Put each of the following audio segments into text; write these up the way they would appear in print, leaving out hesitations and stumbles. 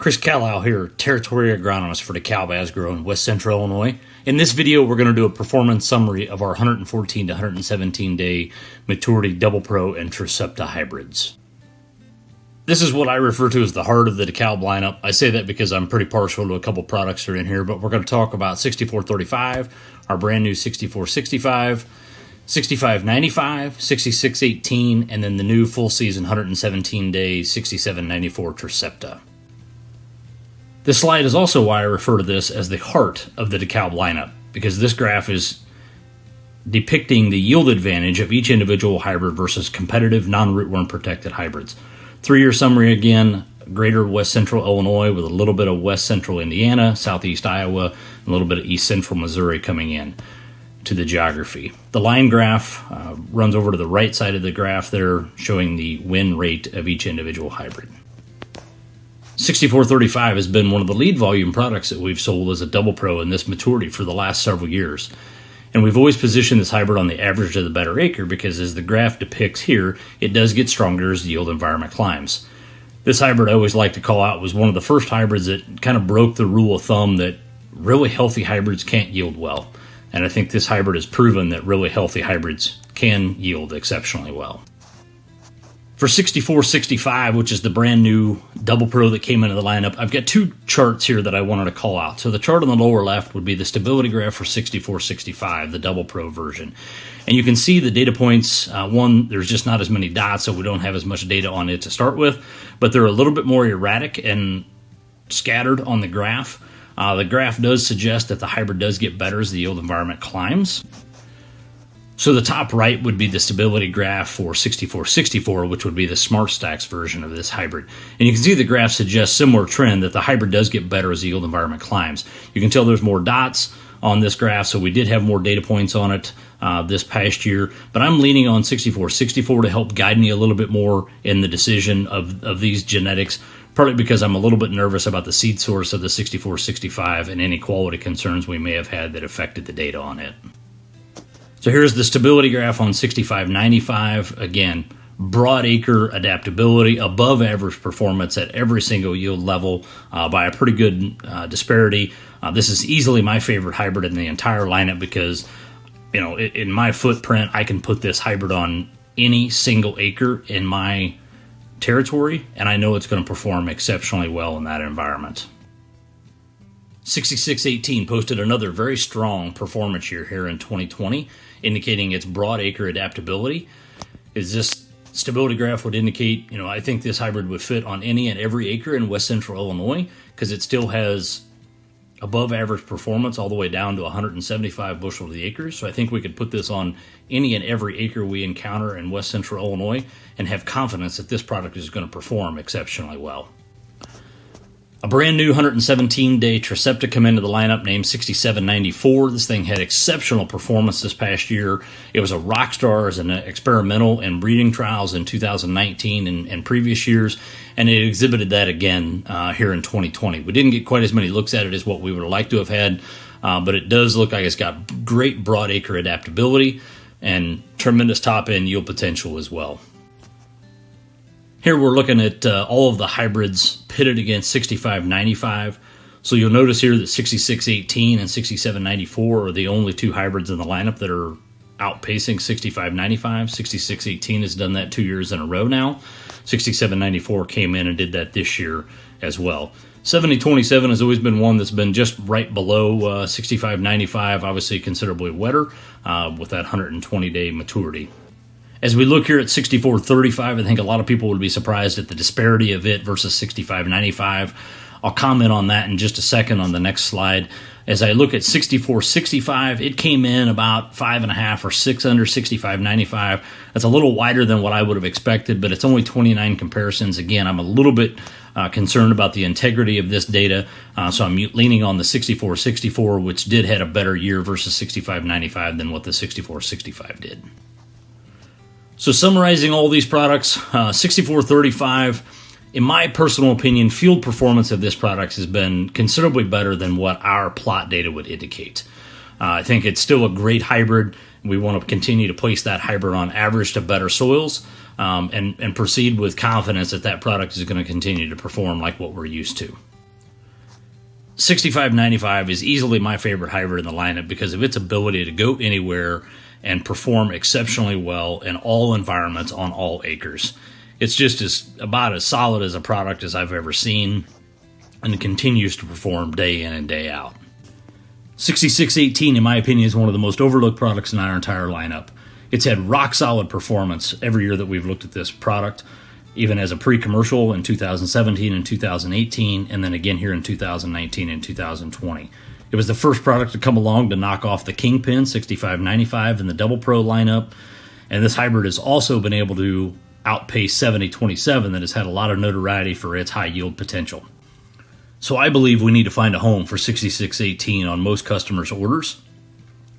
Chris Kallal here, Territory Agronomist for DEKALB Asgrow in West Central Illinois. In this video, we're going to do a performance summary of our 114 to 117 day maturity Double Pro and Trecepta hybrids. This is what I refer to as the heart of the DEKALB lineup. I say that because I'm pretty partial to a couple products that are in here, but we're going to talk about 6435, our brand new 6465, 6595, 6618, and then the new full season 117 day 6794 Trecepta. This slide is also why I refer to this as the heart of the DEKALB lineup, because this graph is depicting the yield advantage of each individual hybrid versus competitive non-rootworm protected hybrids. 3-year summary again: greater West Central Illinois with a little bit of West Central Indiana, Southeast Iowa, and a little bit of East Central Missouri coming in to the geography. The line graph runs over to the right side of the graph there, showing the win rate of each individual hybrid. 6435 has been one of the lead volume products that we've sold as a Double Pro in this maturity for the last several years. And we've always positioned this hybrid on the average of the better acre because, as the graph depicts here, it does get stronger as the yield environment climbs. This hybrid I always like to call out was one of the first hybrids that kind of broke the rule of thumb that really healthy hybrids can't yield well. And I think this hybrid has proven that really healthy hybrids can yield exceptionally well. For 6465, which is the brand new Double Pro that came into the lineup, I've got two charts here that I wanted to call out. So the chart on the lower left would be the stability graph for 6465, the Double Pro version. And you can see the data points. One, there's just not as many dots, so we don't have as much data on it to start with, but they're a little bit more erratic and scattered on the graph. The graph does suggest that the hybrid does get better as the yield environment climbs. So the top right would be the stability graph for 6464, which would be the SmartStax version of this hybrid. And you can see the graph suggests similar trend that the hybrid does get better as the yield environment climbs. You can tell there's more dots on this graph, so we did have more data points on it this past year. But I'm leaning on 6464 to help guide me a little bit more in the decision of these genetics, partly because I'm a little bit nervous about the seed source of the 6465 and any quality concerns we may have had that affected the data on it. So here's the stability graph on 6595. Again, broad acre adaptability, above average performance at every single yield level by a pretty good disparity. This is easily my favorite hybrid in the entire lineup because, you know, in my footprint, I can put this hybrid on any single acre in my territory, and I know it's going to perform exceptionally well in that environment. 6618 posted another very strong performance year here in 2020, indicating its broad acre adaptability. Is this stability graph would indicate, you know, I think this hybrid would fit on any and every acre in West Central Illinois because it still has above average performance all the way down to 175 bushel to the acre. So I think we could put this on any and every acre we encounter in West Central Illinois and have confidence that this product is going to perform exceptionally well. A brand new 117-day Trecepta come into the lineup named 6794. This thing had exceptional performance this past year. It was a rock star as an experimental and breeding trials in 2019 and previous years, and it exhibited that again here in 2020. We didn't get quite as many looks at it as what we would have liked to have had, but it does look like it's got great broad acre adaptability and tremendous top-end yield potential as well. Here we're looking at all of the hybrids pitted against 6595. So you'll notice here that 6618 and 6794 are the only two hybrids in the lineup that are outpacing 6595. 6618 has done that 2 years in a row now. 6794 came in and did that this year as well. 7027 has always been one that's been just right below 6595, obviously considerably wetter with that 120-day maturity. As we look here at 6435, I think a lot of people would be surprised at the disparity of it versus 6595. I'll comment on that in just a second on the next slide. As I look at 6465, it came in about 5.5 or 6 under 6595. That's a little wider than what I would have expected, but it's only 29 comparisons. Again, I'm a little bit concerned about the integrity of this data, so I'm leaning on the 6464, which did have a better year versus 6595 than what the 6465 did. So summarizing all these products, 6435, in my personal opinion, field performance of this product has been considerably better than what our plot data would indicate. I think it's still a great hybrid. We want to continue to place that hybrid on average to better soils and proceed with confidence that that product is going to continue to perform like what we're used to. 6595 is easily my favorite hybrid in the lineup because of its ability to go anywhere and perform exceptionally well in all environments on all acres. It's just about as solid as a product as I've ever seen, and it continues to perform day in and day out. 6618, in my opinion, is one of the most overlooked products in our entire lineup. It's had rock solid performance every year that we've looked at this product, even as a pre-commercial in 2017 and 2018, and then again here in 2019 and 2020. It was the first product to come along to knock off the Kingpin 6595 in the Double Pro lineup, and this hybrid has also been able to outpace 7027 that has had a lot of notoriety for its high yield potential. So I believe we need to find a home for 6618 on most customers' orders,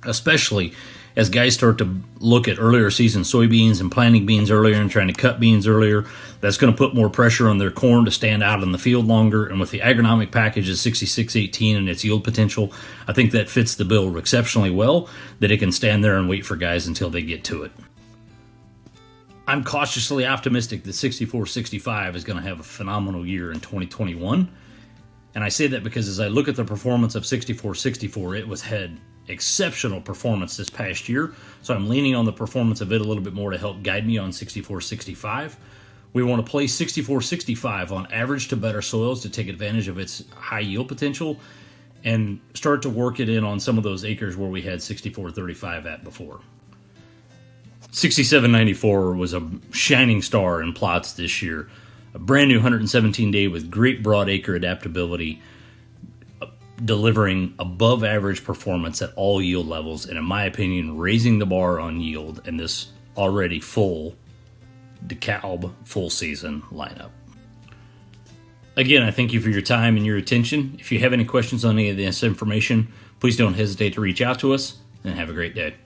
especially as guys start to look at earlier season soybeans and planting beans earlier and trying to cut beans earlier. That's going to put more pressure on their corn to stand out in the field longer. And with the agronomic package of 6618 and its yield potential, I think that fits the bill exceptionally well, that it can stand there and wait for guys until they get to it. I'm cautiously optimistic that 6465 is going to have a phenomenal year in 2021. And I say that because as I look at the performance of 6464, it was had exceptional performance this past year. So I'm leaning on the performance of it a little bit more to help guide me on 6465. We want to place 6465 on average to better soils to take advantage of its high yield potential and start to work it in on some of those acres where we had 6435 at before. 6794 was a shining star in plots this year. A brand new 117 day with great broad acre adaptability, delivering above average performance at all yield levels, and in my opinion, raising the bar on yield in this already full DEKALB full season lineup. Again, I thank you for your time and your attention. If you have any questions on any of this information, please don't hesitate to reach out to us, and have a great day.